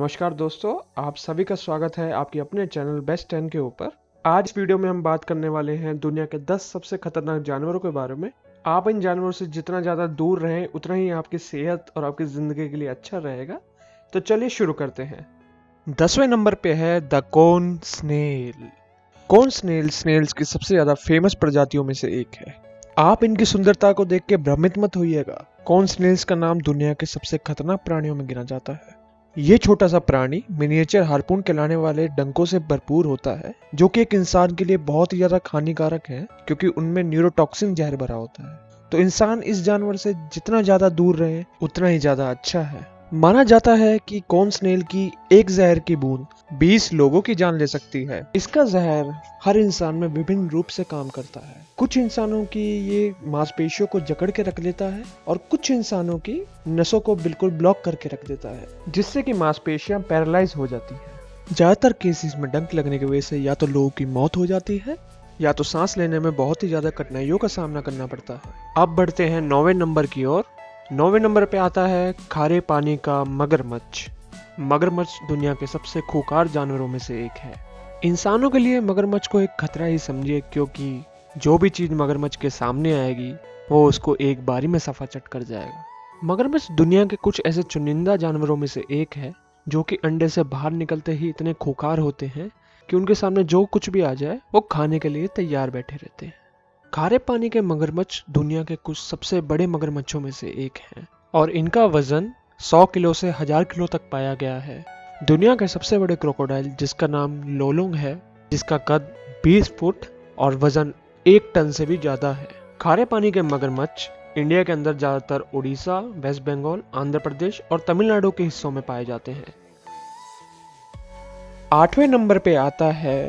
नमस्कार दोस्तों, आप सभी का स्वागत है आपके अपने चैनल बेस्ट 10 के ऊपर। आज इस वीडियो में हम बात करने वाले हैं दुनिया के 10 सबसे खतरनाक जानवरों के बारे में। आप इन जानवरों से जितना ज़्यादा दूर रहें उतना ही आपकी सेहत और आपकी ज़िंदगी के लिए अच्छा रहेगा। तो चलिए शुरू करते हैं। 10वें नंबर पे है the cone snail. Cone snail snails की सबसे ज़्यादा फेमस प्रजातियों में से एक है। आप इनकी सुंदरता को देख के भ्रमित मत होइएगा। कोन स्नेल्स का नाम दुनिया के सबसे खतरनाक प्राणियों में गिना जाता है। ये छोटा सा प्राणी मिनिएचर हार्पून कहलाने वाले डंकों से भरपूर होता है, जो कि एक इंसान के लिए बहुत ही ज्यादा हानिकारक है क्योंकि उनमें न्यूरोटॉक्सिन जहर भरा होता है। तो इंसान इस जानवर से जितना ज्यादा दूर रहे उतना ही ज्यादा अच्छा है। माना जाता है कि कोन स्नेल की एक जहर की बूंद 20 लोगों की जान ले सकती है। इसका जहर हर इंसान में विभिन्न रूप से काम करता है। कुछ इंसानों की ये मांसपेशियों को जकड़ के रख लेता है और कुछ इंसानों की नसों को बिल्कुल ब्लॉक करके रख देता है, जिससे कि मांसपेशियां पैरालाइज हो जाती हैं। ज्यादातर केसेस में डंक लगने की वजह से या तो लोगों की मौत हो जाती है या तो सांस लेने में बहुत ही ज्यादा कठिनाइयों का सामना करना पड़ता है। अब बढ़ते हैं 9वें नंबर की ओर। 9वें नंबर पे आता है खारे पानी का मगरमच्छ। मगरमच्छ दुनिया के सबसे खूंखार जानवरों में से एक है। इंसानों के लिए मगरमच्छ को एक खतरा ही समझिए, क्योंकि जो भी चीज मगरमच्छ के सामने आएगी वो उसको एक बारी में सफा चट कर जाएगा। मगरमच्छ दुनिया के कुछ ऐसे चुनिंदा जानवरों में से एक है जो कि अंडे से बाहर निकलते ही इतने खूंखार होते हैं कि उनके सामने जो कुछ भी आ जाए वो खाने के लिए तैयार बैठे रहते हैं। खारे पानी के मगरमच्छ दुनिया के कुछ सबसे बड़े मगरमच्छों में से एक हैं और इनका वजन 100 किलो से 1000 किलो तक पाया गया है। दुनिया के सबसे बड़े क्रोकोडाइल, जिसका नाम लोलोंग है, जिसका कद 20 फुट और वजन 1 टन से भी ज्यादा है। खारे पानी के मगरमच्छ इंडिया के अंदर ज्यादातर उड़ीसा, वेस्ट बंगाल, आंध्र प्रदेश और तमिलनाडु के हिस्सों में पाए जाते हैं। 8वें नंबर पे आता है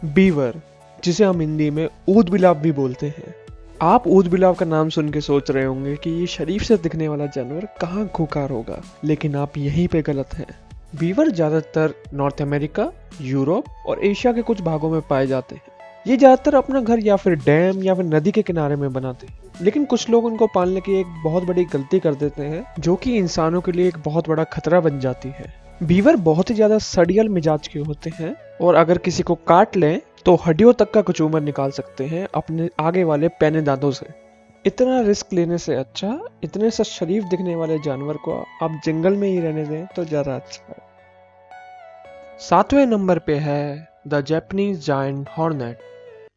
बीवर, जिसे हम हिंदी में ऊद बिलाव भी बोलते हैं। आप ऊद बिलाव का नाम सुन के सोच रहे होंगे कि ये शरीफ से दिखने वाला जानवर कहाँ खूंखार होगा, लेकिन आप यहीं पे गलत हैं। बीवर ज्यादातर नॉर्थ अमेरिका, यूरोप और एशिया के कुछ भागों में पाए जाते हैं। ये ज्यादातर अपना घर या फिर डैम या फिर नदी के किनारे में बनाते हैं, लेकिन कुछ लोग उनको पालने की एक बहुत बड़ी गलती कर देते हैं, जो कि इंसानों के लिए एक बहुत बड़ा खतरा बन जाती है। बीवर बहुत ही ज्यादा सड़ियल मिजाज के होते हैं और अगर किसी को काट लें तो हड्डियों तक का कचूमर निकाल सकते हैं अपने आगे वाले पैने दांतों से। इतना रिस्क लेने से अच्छा इतने से शरीफ दिखने वाले जानवर को आप जंगल में ही रहने दें तो ज्यादा अच्छा है। 7वें नंबर पे है द जापानीज जायंट हॉर्नेट।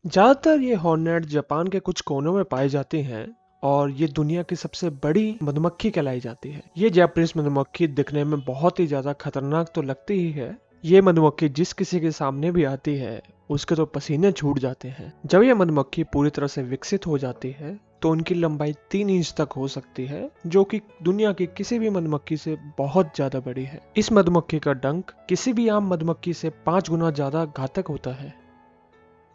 ज्यादातर ये हॉर्नेट जापान के कुछ कोनों में पाए जाते हैं और ये दुनिया की सबसे बड़ी मधुमक्खी कहलाई जाती है। ये जापानीज मधुमक्खी दिखने में बहुत ही ज्यादा खतरनाक तो लगती ही है। ये मधुमक्खी जिस किसी के सामने भी आती है उसके तो पसीने छूट जाते हैं। जब ये मधुमक्खी पूरी तरह से विकसित हो जाती है तो उनकी लंबाई 3 इंच तक हो सकती है, जो कि दुनिया की किसी भी मधुमक्खी से बहुत ज्यादा बड़ी है। इस मधुमक्खी का डंक किसी भी आम मधुमक्खी से 5 गुना ज्यादा घातक होता है।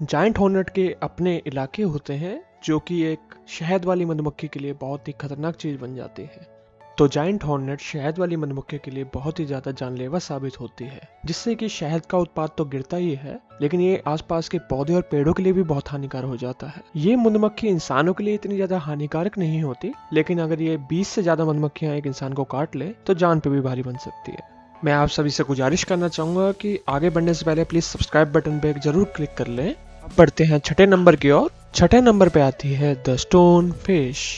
जायंट हॉर्नेट के अपने इलाके होते हैं जो कि एक शहद वाली मधुमक्खी के लिए बहुत ही खतरनाक चीज बन जाती है। तो जायंट हॉर्नेट शहद वाली मधुमक्खी के लिए बहुत ही ज्यादा जानलेवा साबित होती है, जिससे कि शहद का उत्पाद तो गिरता ही है, लेकिन ये आसपास के पौधे और पेड़ों के लिए भी बहुत हानिकारक हो जाता है। ये मधुमक्खी इंसानों के लिए इतनी ज्यादा हानिकारक नहीं होती, लेकिन अगर ये 20 से ज्यादा मधुमक्खियां एक इंसान को काट ले तो जान पे भी भारी बन सकती है। मैं आप सभी से गुजारिश करना चाहूंगा कि आगे बढ़ने से पहले प्लीज सब्सक्राइब बटन पे जरूर क्लिक कर लें। अब बढ़ते हैं 6ठे नंबर की ओर। 6ठे नंबर पे आती है द स्टोन फिश।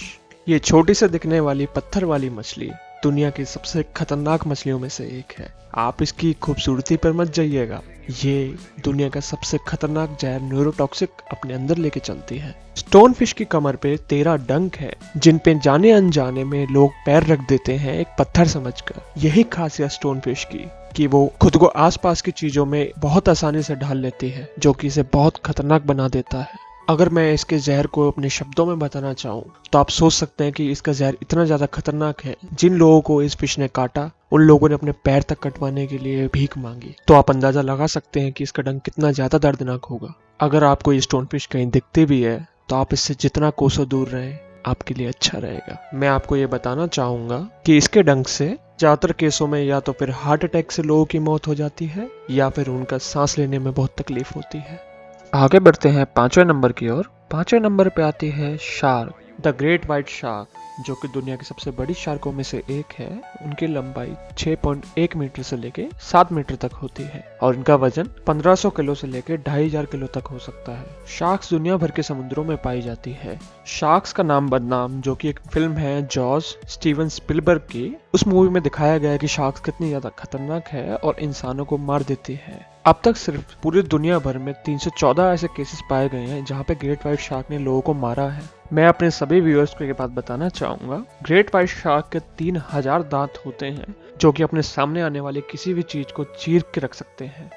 ये छोटी से दिखने वाली पत्थर वाली मछली दुनिया की सबसे खतरनाक मछलियों में से एक है। आप इसकी खूबसूरती पर मत जाइएगा, ये दुनिया का सबसे खतरनाक जहर न्यूरोटॉक्सिक अपने अंदर लेके चलती है। स्टोन फिश की कमर पे 13 डंक है, जिन पे जाने अनजाने में लोग पैर रख देते हैं एक पत्थर समझकर। यही खासियत स्टोन फिश की कि वो खुद को आसपास की चीजों में बहुत आसानी से ढाल लेती है, जो कि इसे बहुत खतरनाक बना देता है। अगर मैं इसके जहर को अपने शब्दों में बताना चाहूँ तो आप सोच सकते हैं कि इसका जहर इतना ज्यादा खतरनाक है, जिन लोगों को इस फिश ने काटा उन लोगों ने अपने पैर तक कटवाने के लिए भीख मांगी। तो आप अंदाजा लगा सकते हैं कि इसका डंक कितना ज्यादा दर्दनाक होगा। अगर आपको ये स्टोन फिश कहीं दिखती भी है तो आप इससे जितना कोसों दूर रहें आपके लिए अच्छा रहेगा। मैं आपको ये बताना चाहूंगा कि इसके डंक से ज्यादातर केसों में या तो फिर हार्ट अटैक से लोगों की मौत हो जाती है या फिर उनका सांस लेने में बहुत तकलीफ होती है। आगे बढ़ते हैं 5वें नंबर की ओर। 5वें नंबर पे आती है shark, the great white shark. जो कि दुनिया की सबसे बड़ी शार्कों में से एक है, उनकी लंबाई 6.1 मीटर से लेके 7 मीटर तक होती है और इनका वजन 1500 किलो से लेके 2500 किलो तक हो सकता है। शार्क्स दुनिया भर के समुद्रों में पाई जाती है। शार्क्स का नाम बदनाम, जो कि एक फिल्म है जॉज स्टीवन स्पिलबर्ग की, उस मूवी में दिखाया गया है कि शार्क्स कितनी ज्यादा खतरनाक है और इंसानों को मार देती है। अब तक सिर्फ पूरी दुनिया भर में 314 ऐसे केसेस पाए गए हैं जहां पे ग्रेट व्हाइट शार्क ने लोगों को मारा है। मैं अपने सभी व्यूअर्स को ये बात बताना चाहूंगा, ग्रेट व्हाइट शार्क के 3000 दांत होते हैं जो कि अपने सामने आने वाली किसी भी चीज को चीर के रख सकते हैं।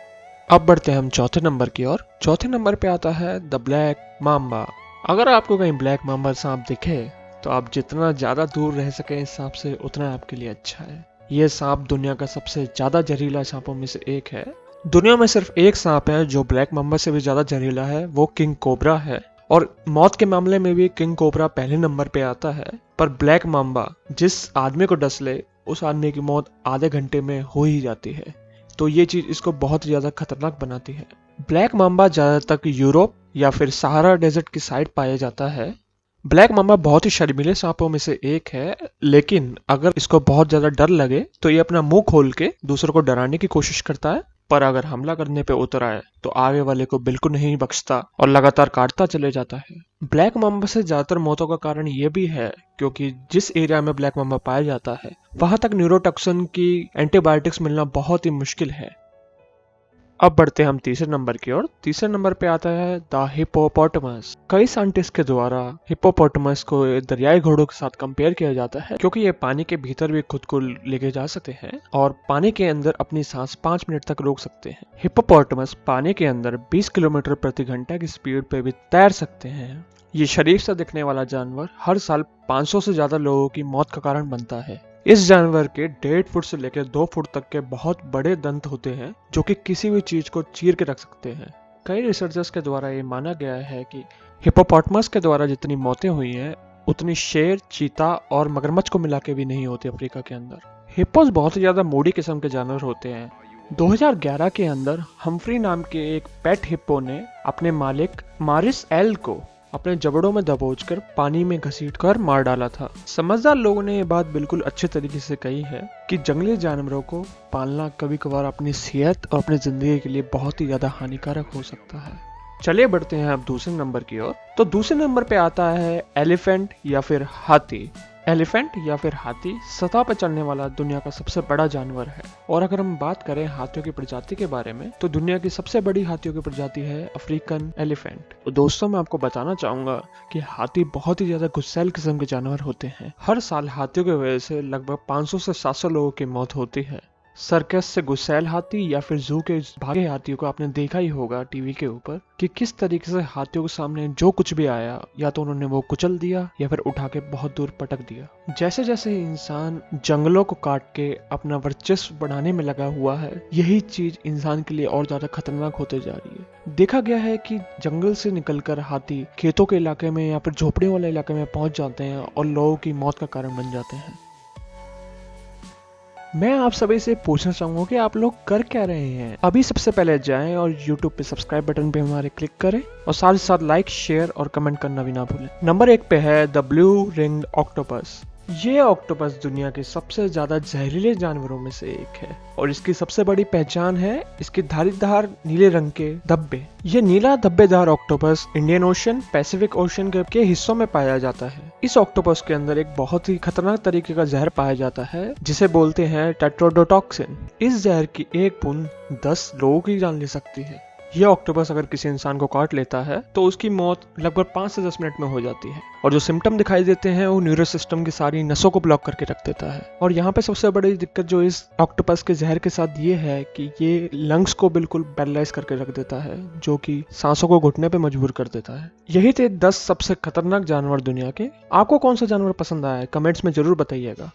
अब बढ़ते हैं हम चौथे नंबर की ओर। चौथे नंबर पे आता है द ब्लैक माम्बा। अगर आपको कहीं ब्लैक माम्बा सांप दिखे तो आप जितना ज्यादा दूर रह सके इस सांप से उतना आपके लिए अच्छा है। यह सांप दुनिया का सबसे ज्यादा जहरीला सांपों में से एक है। दुनिया में सिर्फ एक सांप है जो ब्लैक माम्बा से भी ज्यादा जहरीला है, वो किंग कोबरा है। और मौत के मामले में भी किंग कोबरा पहले नंबर पे आता है, पर ब्लैक माम्बा जिस आदमी को डस ले उस आदमी की मौत आधे घंटे में हो ही जाती है। तो ये चीज इसको बहुत ज्यादा खतरनाक बनाती है। ब्लैक माम्बा ज्यादातर यूरोप या फिर सहारा डेजर्ट की साइड पाया जाता है। ब्लैक माम्बा बहुत ही शर्मीले सांपों में से एक है, लेकिन अगर इसको बहुत ज्यादा डर लगे तो ये अपना मुंह खोल के दूसरों को डराने की कोशिश करता है, पर अगर हमला करने पे उतर आए तो आगे वाले को बिल्कुल नहीं बख्शता और लगातार काटता चले जाता है। ब्लैक माम्बा से ज्यादातर मौतों का कारण ये भी है क्योंकि जिस एरिया में ब्लैक माम्बा पाया जाता है वहां तक न्यूरोटॉक्सिन की एंटीबायोटिक्स मिलना बहुत ही मुश्किल है। अब बढ़ते हैं हम तीसरे नंबर की ओर। तीसरे नंबर पे आता है द हिप्पोपोटामस। कई साइंटिस्ट के द्वारा हिप्पोपोटामस को दरियाई घोड़ों के साथ कंपेयर किया जाता है क्योंकि ये पानी के भीतर भी खुद को लेके जा सकते हैं और पानी के अंदर अपनी सांस 5 मिनट तक रोक सकते हैं। हिप्पोपोटामस पानी के अंदर 20 किलोमीटर प्रति घंटा की स्पीड पे भी तैर सकते हैं। ये शरीफ सा दिखने वाला जानवर हर साल 500 से ज्यादा लोगों की मौत का कारण बनता है। इस जानवर के 1.5 फुट से लेकर 2 फुट तक के बहुत बड़े दंत होते हैं जो कि किसी भी चीज को चीर के रख सकते हैं। कई रिसर्चर्स के द्वारा ये माना गया है कि हिप्पोपोटामस के द्वारा जितनी मौतें हुई हैं उतनी शेर, चीता और मगरमच्छ को मिला के भी नहीं होती अफ्रीका के अंदर। हिप्पोस बहुत ही ज्यादा मूडी किस्म के जानवर होते हैं। 2011 के अंदर हम्फ्री नाम के एक पेट हिप्पो ने अपने मालिक मारिस एल को अपने जबड़ों में दबोचकर पानी में घसीटकर मार डाला था। समझदार लोगों ने ये बात बिल्कुल अच्छे तरीके से कही है कि जंगली जानवरों को पालना कभी कभार अपनी सेहत और अपनी जिंदगी के लिए बहुत ही ज्यादा हानिकारक हो सकता है। चलिए बढ़ते हैं अब दूसरे नंबर की ओर। तो दूसरे नंबर पे आता है एलिफेंट या फिर हाथी। एलिफेंट या फिर हाथी सतह पर चलने वाला दुनिया का सबसे बड़ा जानवर है। और अगर हम बात करें हाथियों की प्रजाति के बारे में तो दुनिया की सबसे बड़ी हाथियों की प्रजाति है अफ्रीकन एलिफेंट। तो दोस्तों मैं आपको बताना चाहूंगा कि हाथी बहुत ही ज्यादा गुस्सैल किस्म के जानवर होते हैं। हर साल हाथियों की वजह से लगभग 500 से 700 लोगों की मौत होती है। सर्कस से गुस्सैल हाथी या फिर जू के भागे हाथियों को आपने देखा ही होगा टीवी के ऊपर कि किस तरीके से हाथियों के सामने जो कुछ भी आया या तो उन्होंने वो कुचल दिया या फिर उठा के बहुत दूर पटक दिया। जैसे जैसे इंसान जंगलों को काट के अपना वर्चस्व बढ़ाने में लगा हुआ है, यही चीज इंसान के लिए और ज्यादा खतरनाक होते जा रही है। देखा गया है कि जंगल से निकलकर हाथी खेतों के इलाके में या फिर झोपड़ियों वाले इलाके में पहुंच जाते हैं और लोगों की मौत का कारण बन जाते हैं। मैं आप सभी से पूछना चाहूंगा कि आप लोग कर क्या रहे हैं। अभी सबसे पहले जाएं और YouTube पे सब्सक्राइब बटन पे हमारे क्लिक करें और साथ ही साथ लाइक, शेयर और कमेंट करना भी ना भूलें। नंबर 1 पे है द ब्लू रिंग्ड ऑक्टोपस। ये ऑक्टोपस दुनिया के सबसे ज्यादा जहरीले जानवरों में से एक है और इसकी सबसे बड़ी पहचान है इसके धारीदार नीले रंग के धब्बे। ये नीला धब्बेदार octopus Indian Ocean, Pacific Ocean के हिस्सों में पाया जाता है। इस ऑक्टोपस के अंदर एक बहुत ही खतरनाक तरीके का जहर पाया जाता है जिसे बोलते हैं टेट्रोडोटॉक्सिन। इस जहर की एक बूंद 10 लोगों की जान ले सकती है। यह ऑक्टोपस अगर किसी इंसान को काट लेता है तो उसकी मौत लगभग 5 से 10 मिनट में हो जाती है और जो सिम्टम दिखाई देते हैं वो न्यूरो सिस्टम की सारी नसों को ब्लॉक करके रख देता है। और यहाँ पे सबसे बड़ी दिक्कत जो इस ऑक्टोपस के जहर के साथ ये है कि ये लंग्स को बिल्कुल पैरालाइज करके रख देता है, जो कि सांसों को घुटने पे मजबूर कर देता है। यही थे 10 सबसे खतरनाक जानवर दुनिया के। आपको कौन सा जानवर पसंद आया है कमेंट्स में जरूर बताइएगा।